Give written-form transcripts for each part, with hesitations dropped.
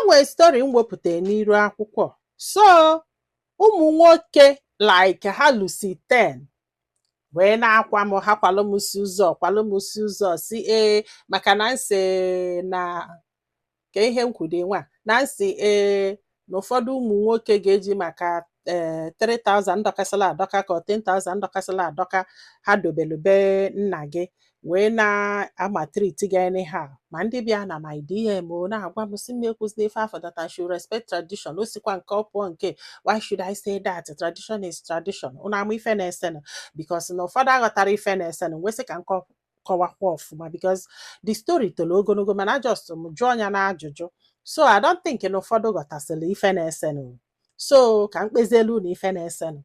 nwere story m wepụtara n'iru akwụkwọ. So ụmụ nwoke like ha lusi 10 wee na-akwa m ha kwalụ m si ụzọ si maka na nsị na ka ihe m kwude nwa na nsị na ụfọdụ ụmụ nwoke ga-eji maka 3,000 ndọkasịla adọka ka 10,000 ndọkasịla adọka ha dobelube nna gị wee na-ama treat gị anyhow. Ma ndị bịa na my DM na-agwa m si m ekwuzina ife afọ that I should respect tradition. O sikwa nke ọ pụọ nke why should I say that? Tradition is tradition. Unu ama ife na-esenụ because na ụfọdụ aghọtara ife na-esenụ nwesị ka nkọ kọwakwa ọfụma because the story tolo ogologo mana just m jụọ ya na ajụjụ. So I don't think na ụfọdụ ghọtasịrị ife na-esenụ. So ka mkpezielu na ife na-esenụ.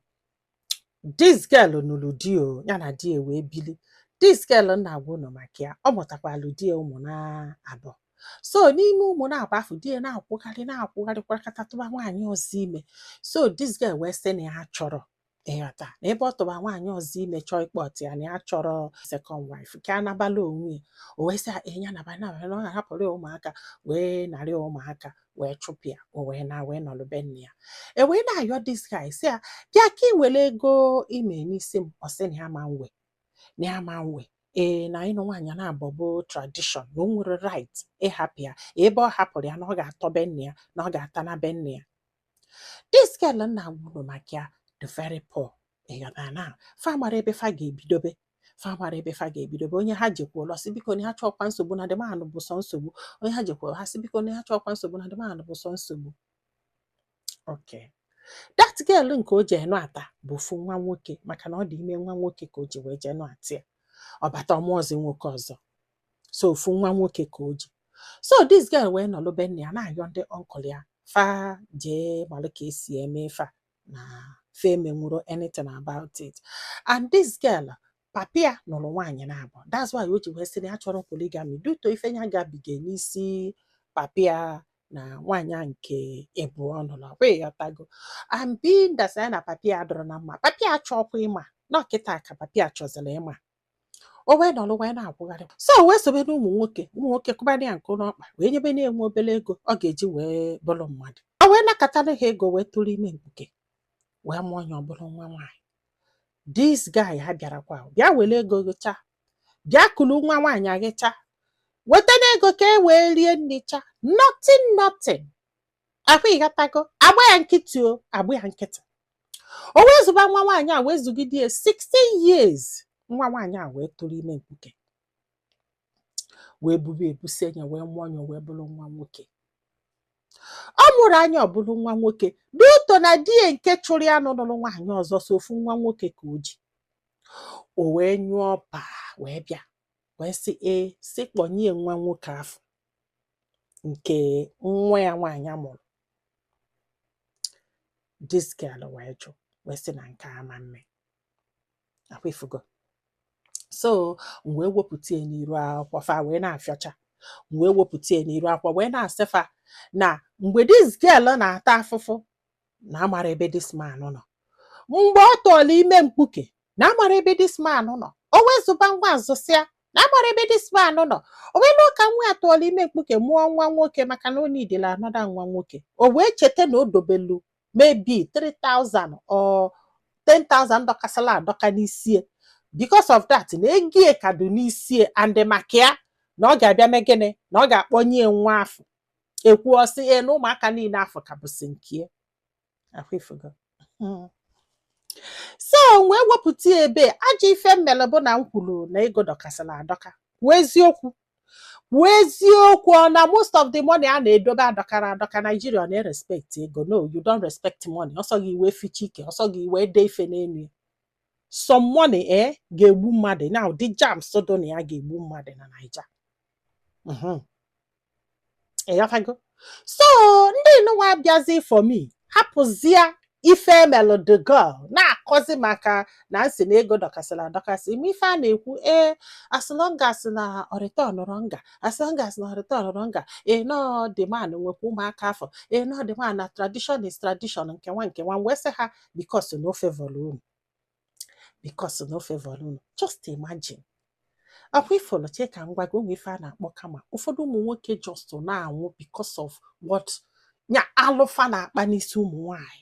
This girl nụrụ di o ya na di wee bili. This girl na-agwa unu maka ya ọ mụtakwalụ di ụmụ na abụọ. So n'ime ụmụ na-abụ afọ di na-akwụgharị kwakọta tụba nwaanyị ọzọ ime. So this girl wee sị na ya chọrọ ịghọta na ebe ọ tụba nwaanyị ọzọ ime chọọ ịkpọtụ ya na ya chọrọ second wife ka anabala onwe ya. O wee sị ya naba na ọ ga-ahapụrụ ụmụaka wee narị ụmụaka wee chụpụ ya o wee nọlụ be nne ya. E wee na-ayọ this guy sị ya bịa ka ị were ego ime n'isi m. Ọ sị na ya ma nwe na ịnụ nwaanyị na-abụ bụ tradition na o nwere right ịhapụ ya ebe ọ hapụrụ ya na ọ ga-atọ be nne ya na ọ ga-ata na be nne ya. This girl na-agwa unu maka ya the very poor. Ịghọtara na fa mara ebe fa ga-ebidobe onye ha jekwuola ọsị biko na ha chọọkwa nsogbu na dịmanụ bụ sọ nsogbu. Onye ha jekwuola ha sị biko na ha chọọkwa nsogbu na dịmanụ bụ sọ nsogbu. Okay. That girl nke o ji enu ata bụ fu nwa nwoke maka na ọ dị ime nwa nwoke ka o ji wee jenu ata ya. Ọ bata ọmụọzi nwoke ọzọ. So fu nwa nwoke ka o ji. So this girl wee nọlụ be nne ya na-ayọ ndị uncle ya fa jee malụ ka esi eme fa na fa emenwuro anything about it. And this girl papa ya nụrụ nwaanyị na-abụ. That's why o ji wee sị na ya chọrọ polygamy duto ife ya gabiga n'isi papa ya na nwaanyị nke ịbụọ nụrụ wee yọtago. And being that na papa ya dọrọ na mma papa ya chọọkwa ịma na ọkịta ka papa ya chọzịrị ịma. O wee nọlụ wee na-akwụgharị. So wee sobe na ụmụ nwoke kụbara ya nkụ n'ọkpa wee nyebe na-enwe obere ego ọ ga-eji wee bụrụ mmadụ. O wee nakọtara ha ego wee tụrụ ime mkpuke wee mụọ ya ọ bụrụ nwa nwaanyị. This guy ha bịarakwa bịa were ego gịcha bịa kulu nwa nwaanyị agịcha weta n'ego ka e wee rie nnicha nothing. Ahụ ịghọtago agba ya nkịtị o agba ya nkịtị. O wee zụba nwa nwaanyị a wee zụgide ya 16 years. Nwa nwaanyị a wee tụrụ ime mkpuke wee bube ebuse anya wee mụọ ya wee bụrụ nwa nwoke. Ọ mụrụ anya ọ bụrụ nwa nwoke duto na di nke chụrụ ya nụrụ nwaanyị ọzọ so ofu nwa nwoke ka o ji. O wee nyụọ wee bịa wee sị sị kpọnye nwa nwoke afọ nke nwa ya nwaanyị mụrụ. This girl wee jụ wee sị na nke ama mme akwefugo. So m wee wepụta ya n'iru akwụkwọ fa wee na-afịọcha m wee wepụta ya n'iru akwụkwọ wee na-asịfa na mgbe this girl na-ata afụfụ na amara ebe this man nọ. Mgbe ọ tọọla ime mkpuke na amara ebe this man nọ. O wee zụba nwa azụsịa na amara ebe this man nọ. O wee lụọ ka nwa ya tọọla ime mkpuke mụọ nwa nwoke maka na o nidila anọda nwa nwoke. O wee cheta na o dobelu maybe 3,000 or 10,000 ndọkasịla adọka n'isi. Because of that na egie ka dị n'isi and maka ya na ọ ga-abịa megene na ọ ga-akpọnye nwa afọ ekwu ọsị na ụmụaka niile afọ ka bụsị nke akwefugo. So wee wepụta ebe ajọ ife mmele bụ na m kwuru na ego dọkasịla adọka kwuo eziokwu na most of the money a na-edobe adọkara adọka Nigeria ọ na-respect ego. No, you don't respect money. Ọsọ gị iwe ficha ike ọsọ gị iwe dee ife n'elu. Some money ga-egbu mmadụ. Now the jams so na ya ga-egbu mmadụ na Naija. Ịghọtago. So ndị nwa abịazi for me hapụzia ife emelụ the girl na-akọzi maka na nsị na ego dọkasịla adọkasị ime ife a na-ekwu as long as na ọrịtọnụrụ nga as long as na ọrịtọnụrụ nga nọ the man nwekwa ụmụaka afọ nọ the man na tradition is tradition nke nwa wee sị ha because no favor unu. Just imagine akwa ifolo cheka ngwa gị onwe ife a na-akpọ kama ụfọdụ ụmụ nwoke just na-anwụ because of what nya alụfa na-akpa n'isi ụmụ nwanyị.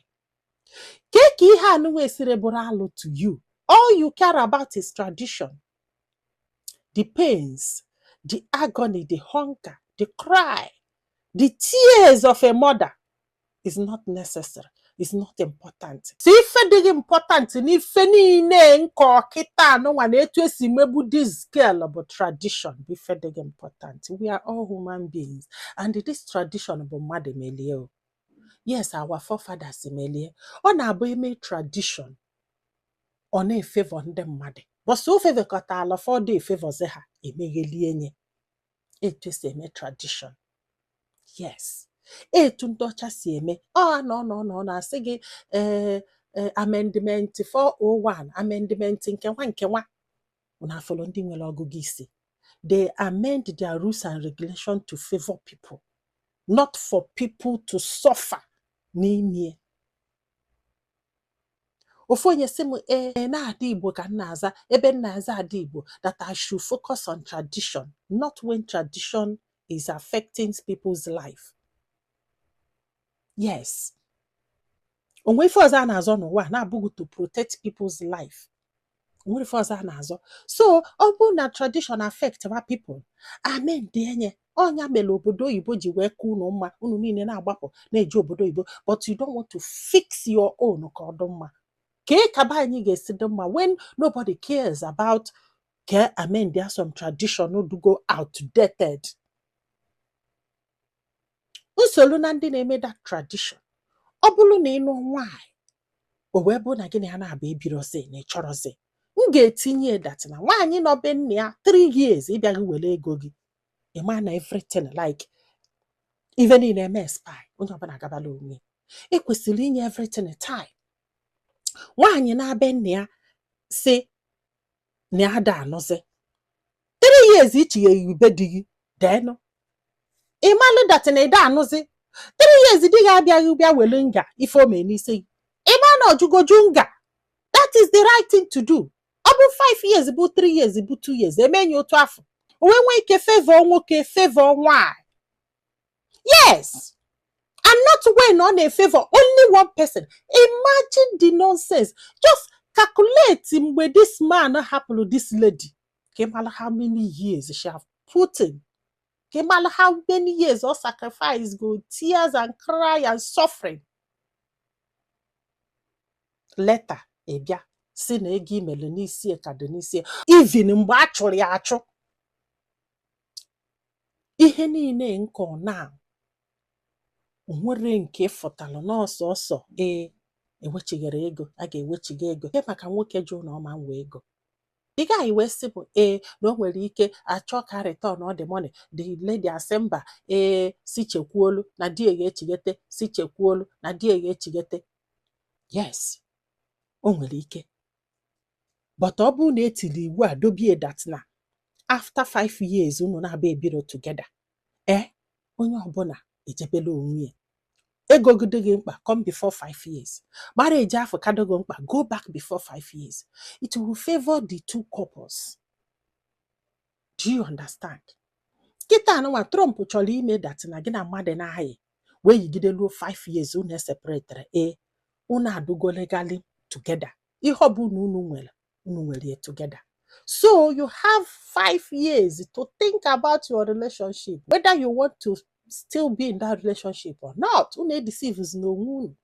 Ka ihe anụnwa esiri bụrụ alụ to you, all you care about is tradition, the pains, the agony, the hunger, the cry, the tears of a mother is not necessary. It's not important. So ife dị important n'ife niile nke ọkịta anụnwa na etu esi mebu this girl bụ tradition bụ ife dị important. We are all human beings and this tradition bụ mmadụ melie. Yes, our forefathers melie. Ọ na-abụ eme tradition ọ na-efavor ndị mmadụ. But so favor-kọta ala fọdụ efavozi ha emeghelie nye. Etu esi eme tradition. Yes. Etu ndị ọcha si eme. No, na-asị gị amendment 401, amendment nkewa. Una follow ndị nwere ọgụgụ isi. They amend their rules and regulations to favor people, not for people to suffer n'ime. Ofu onye sị m na-ada Igbo ka nna aza ebe nna aza ada Igbo that I should focus on tradition, not when tradition is affecting people's life. Yes. Onwe ife ọzọ a na-azọ n'ụwa na-abụghị to protect people's life. Onwe ife ọzọ a na-azọ. So ọ bụ na tradition affect our people. Amen dị enye. Onya mere obodo oyibo ji wee ka unu mma, unu niile na-agbapụ na-eji obodo oyibo, but you don't want to fix your own ka ọ dị mma. Ka ba anyị ga-esi dị mma when nobody cares about ka amend there some tradition no do go outdated. Nsolu na ndị na-eme that tradition. Ọ bụrụ na ịnụ nwanyị o wee bụ na gịnị ha na-abụ ebirozi na ịchọrọzi, m ga-etinye that na nwaanyị nọ be nne ya 3 years ịbịaghị were ego gị. Ịma na everything like even niile eme spy onye ọbụla agabala onwe. Ekwesịrị inye everything time. Nwaanyị na-abịa nne ya si na ya da anọzi 3 years ichi ya ibe di gị deno. Ịmalụ that na ịda anọzi 3 years di gị abịaghị bịa wele nga ife o mee n'isi. Ịma na ojugoju nga. That is the right thing to do. Ọ bụ 5 years bụ 3 years bụ 2 years emenye otu afọ. O nwe ike favor nwoke favor nwanyị. Yes. And not when on a favor only one person. Imagine the nonsense. Just calculate him where this man happened to this lady. Kemala how many years she have put in. Kemala how many years of sacrifice, go tears and cry and suffering. Later, ebia, si na egi melenisi ekadonisi. Even mgbe achụrụ ya achụ. Ihe niile nke now. Nwere nke fọtalụ n'ọsọsọ ewechigere ego, a ga-ewechiga ego. Maka nwoke jụ na ọma nwe ego. Ị gaghị wee sị bụ na o nwere ike achọ ka return all the money. The lady asemba si chekwuolu na di ga-echigete, si chekwuolu na di ga-echigete. Yes. O nwere ike. But ọ bụ na etili iwu a dobie that na after 5 years unu na-abịa ebiro together. Onye ọbụla ejebela onwe ya. Ego gide gị mkpa come before 5 years. Marriage afọ kadogo mkpa go back before 5 years. It will favor the two couples. Do you understand? Kita anụnwa Trump chọrọ ime that na gị na mmadụ na-ahị wee yigideluo 5 years unu separate unu adụgo legally together. Ihe ọ bụ na unu nwere together. So you have 5 years to think about your relationship, whether you want to still be in that relationship or not. Unu deceives no one.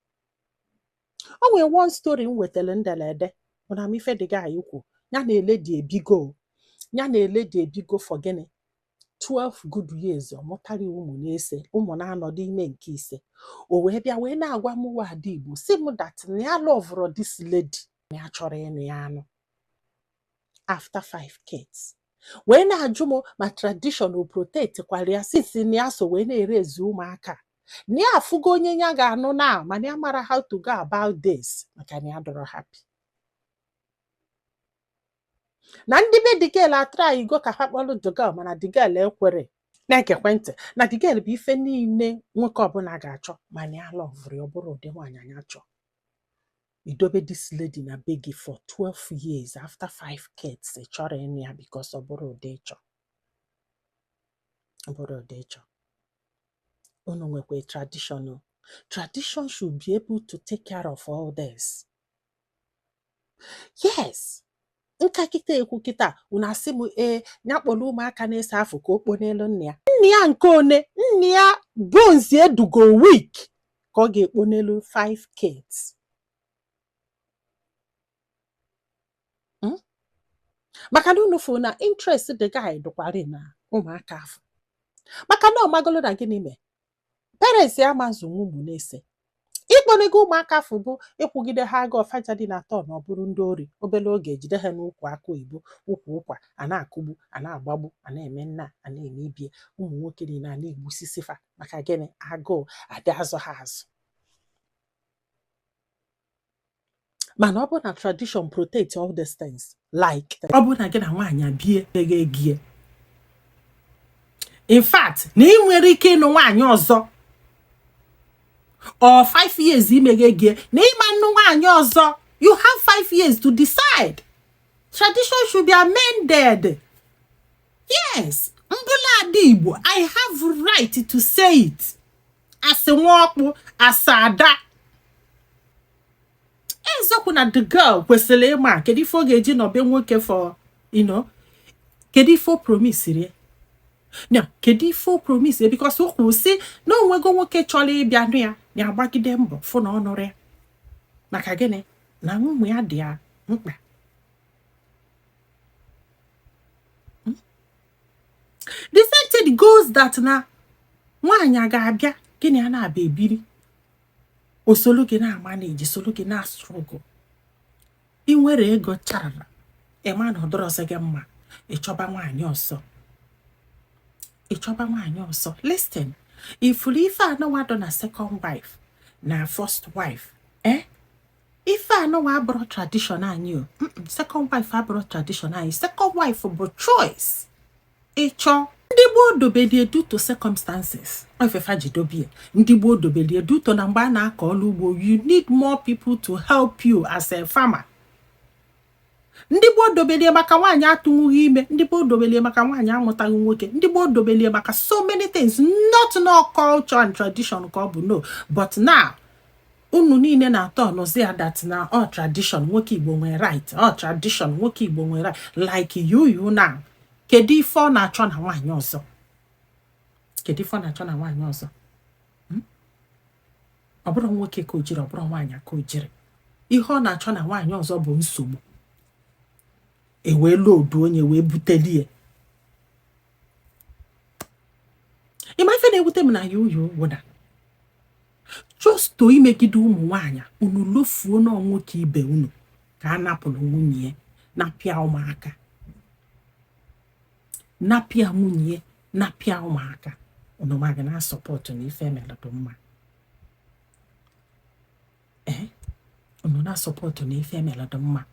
O nwere one story m wetele ndelede na m ife dị ga ikwu. Ya na eledi ebigo. Ya na eledi ebigo for gịnị 12 good years. Ọ mụtara ụmụ na-ese, ụmụ na-anọdụ ime nke ise. O wee bịa wee na-agwa m wa ada Igbo si m that na ya love this lady na ya chọrọ ịnụ ya anụ. After 5 kids. Wee na-ajụ m ma tradition o protect kwara ya since na ya so wee na-erezi ụmụaka. Na ya afụgo onye ya ga-anụ na mana ya mara how to go about this maka na ya dọrọ happy. Na ndị be the girl atry go ka ha kpọrọ the girl mana the girl ekwere. Na-ekekwe ntị na the girl bụ ife niile nwoke ọbụla ga-achọ mana ya love ọ bụrụ ụdị nwaanyị anya chọ. idobe this lady na be gị for 12 years after 5 kids ị chọrọ ịnụ ya because ọ bụrụ ụdị ịchọ. Ọ bụrụ ụdị ịchọ. Unu nwekwa tradition o. Tradition should be able to take care of all this. Yes. Nka kịta ekwu kịta unu asị m ya kpọrọ ụmụaka na-ese afọ ka o kpo n'elu nne ya. Nne ya nke one, nne ya bones edugo week ka ọ ga-ekpo n'elu 5 kids. Maka na unu fụ na interest the guy dụkwara na ụmụaka afọ. Maka na ọmagolo na gịnị mee? Parents ya mazụ ụmụ na-ese. Ikponego ụmụaka afọ bụ ịkwụgide ha aga ọfaja dị na atọ na ọ bụrụ ndị ori obere oge ejide ha n'ụkwụ aka oyibo ụkwụ ụkwa a na-akụgbu a na-agbagbu a na-eme nna a na-eme ibie ụmụ nwoke niile a na-egbusisi fa maka gịnị agụụ adị azụ ha azụ. Mana ọ bụ na tradition protect all these things like ọ bụ na gị na nwaanyị bie beghe gie. In fact na ị nwere ike ịnụ nwaanyị ọzọ or 5 years imeghe gie na ịma nnu nwaanyị ọzọ. You have 5 years to decide. Tradition should be amended. Yes, mbụla adị Igbo, I have right to say it. As a nwakpu, as ada. Eziokwu na the girl kwesịrị ịma kedu ife ọ ga-eji nọbe nwoke for, kedu ife o promise. Now, kedu ife o promise because o kwuru si na onwego nwoke chọrọ ịbịa nụ ya na agbagide mbọ fụ na ọ nụrụ ya. Maka gịnị? Na ụmụ ya dị ya mkpa. The same thing goes that na nwaanyị ga-abịa gịnị a na-abịa ebiri. O solo gị na-manage, solo gị na-struggle. Ị nwere ego charara. Ịma na ọ dọrọsị gị mma. Ịchọba nwaanyị ọsọ. Ịchọba nwaanyị ọsọ. Listen, ifuru ife anọwa dọ na second wife na first wife, ife anọwa abụrụ tradition anyị o. Second wife abụrụ tradition anyị. Second wife bụ choice. Ịchọ. Ndị gboo dobelie due to circumstances. Ofefa jidobie. Ndị gboo dobelie due to na mgbe a na-akọ ọrụ ugbo, you need more people to help you as a farmer. Ndị gboo dobelie maka nwaanyị atụnwughị ime. Ndị gboo dobelie maka nwaanyị amụtaghị nwoke. Ndị gboo dobelie maka so many things. Not no culture and tradition ka ọ bụ no. But now, unu niile na-atọ ọnọzi ya that na all tradition nwoke Igbo nwere right. All tradition nwoke Igbo nwere right. Like you now. Kedu ife ọ na-achọ na nwaanyị ọzọ? Kedu ife ọ na-achọ na nwaanyị ọzọ? Ọ bụrụ nwoke ka o jiri, ọ bụrụ nwaanyị ka o jiri. Ihe ọ na-achọ na nwaanyị ọzọ bụ nsogbu. Wee lodu onye wee butelie. Ịma ife na-ewute m na yo wụda. Just to imegide ụmụ nwaanyị unu lofuo na nwoke ibe unu ka a napụrụ nwunye napịa ụmụaka. Napịa nwunye napịa ụmụaka. Unu maga na support na ife emelọdụ mma. Unu na support na ife emelọdụ mma.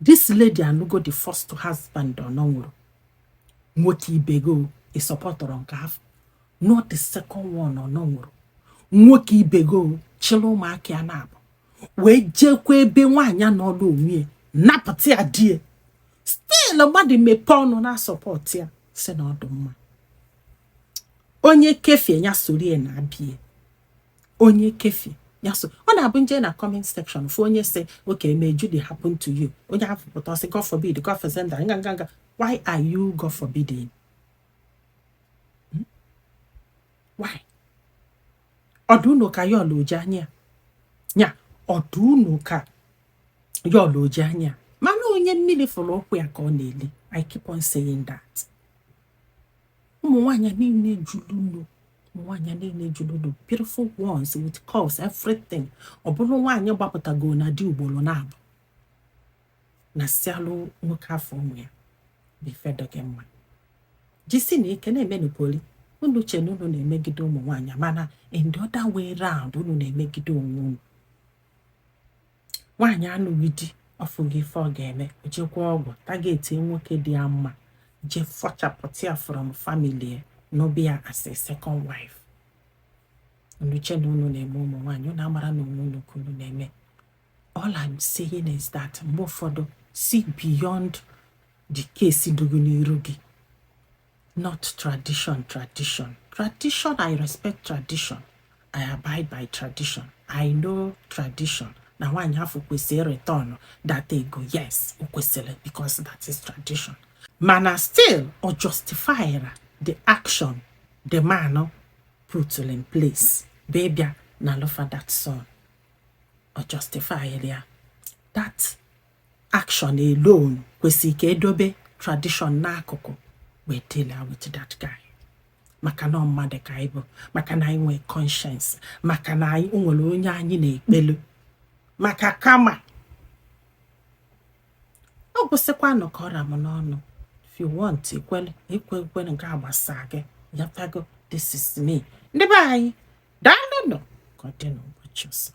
This lady anugo the first husband or no. Nwoke ibego is supporter on calf. Not the second one or no. Nwoke ibego chilo maki anabo. We jekwe ebe nwanya no do onwe napati adie. Still nobody me pound na support ya. Se na odumma. Onye kefi nya sori na abie. Onye kefi. Yes, on a bunje na comment section for onye say, okay, may Judy happen to you. Onye have but say God forbid, God forbid. Why are you God forbidding? Why? Oduno ka yo lojanya. Nya, oduno ka yo lojanya. Manu onye mmili follow kwe ka oneli. I keep on saying that. Mwanya niile juluno. Nwanya niile juluno. Beautiful ones with curves, everything. Obulu nwanya gbapụtago na di ugboro na-abụ. Na sialu nwoke afọ ụmụ ya. Bifedo gị mma. Jisi na ike na-eme n'upoli. Unu che unu na-emegide ụmụ nwanyị mana in the other way round unu na-emegide onwe unu. Nwanyị anụghị di ọfụghị ife ọ ga-eme. Ojekwa ọgwụ tageti nwoke dị ya mma. Je fọchapụta ya from family n'obia as a second wife. Unu che na unu na-eme ụmụ nwanyị unu amara na unu kunu na-eme. All I'm saying is that mgbe ụfọdụ see beyond the case Ndugunirugi. Not tradition. Tradition, I respect tradition. I abide by tradition. I know tradition. Now when you have to return that they go, yes, because that is tradition. Mana still or justify the action the man put in place. Baby, na love for that son. Or justify that action alone kwesị ka edobe tradition n'akụkụ we deal with that guy. Maka na mmadụ ka anyị bụ, maka na anyị nwee conscience, maka na anyị nwere onye anyị na-ekpelu, maka kama ọ bụsịkwanụ ka ọra m n'ọnụ. If you want ekwele nke agbasa gị, yapago, this is me. Ndị be anyị, daalụnụ ka ọ dị n'ụbọchị ọzọ.